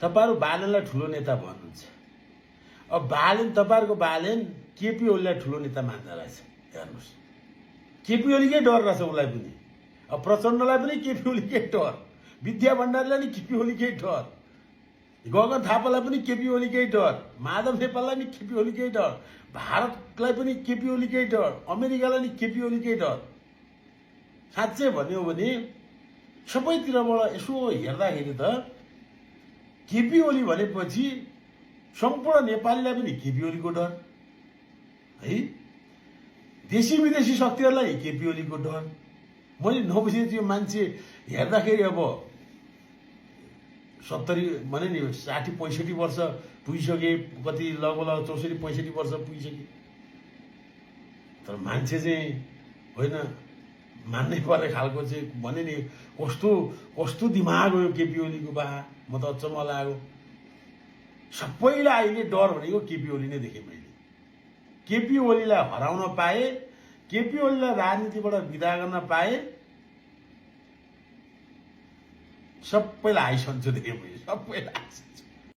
तपाईहरु बालेनलाई ठुलो नेता भन्नुहुन्छ। अब बालेन तपाईहरुको बालेन केपी ओलीलाई ठुलो नेता मान्दै रहेछ। हेर्नुस्, केपी ओलीकै डर रहेछ उलाई पनि। अब प्रचण्डलाई पनि केपी ओलीकै डर, विद्या भण्डारीलाई पनि केपी ओलीकै डर, गगन थापालाई पनि केपी ओलीकै डर, माधव नेपाललाई पनि केपी ओलीकै डर, भारतलाई पनि केपी ओलीकै डर, अमेरिकालाई पनि केपी ओलीकै डर। साँच्चै भन्यो भने सबैतिरबाट यसो हेर्दाखेरि त केपी ओली भनेपछि सम्पूर्ण नेपालीलाई पनि केपी ओलीको डर है। देशी विदेशी शक्तिहरूलाई केपी ओलीको डर। मैले नबुझेको यो मान्छे हेर्दाखेरि अब 70 भने नि 60-65 वर्ष पुगिसके, कति लगभग 64-65 वर्ष पुगिसके, तर मान्छे चाहिँ होइन मान्नै पर्ने खालको चाहिँ भने नि कस्तो दिमाग हो यो केपी ओलीको। बा म त अचम्म लाग्यो। सबैलाई अहिले डर भनेको केपी ओली नै देखेँ मैले। केपी ओलीलाई हराउन पाए, केपी ओलीलाई राजनीतिबाट विदा गर्न पाए सबैलाई आइसन्चो देखेँ मैले, सबैलाई आइसन्चो।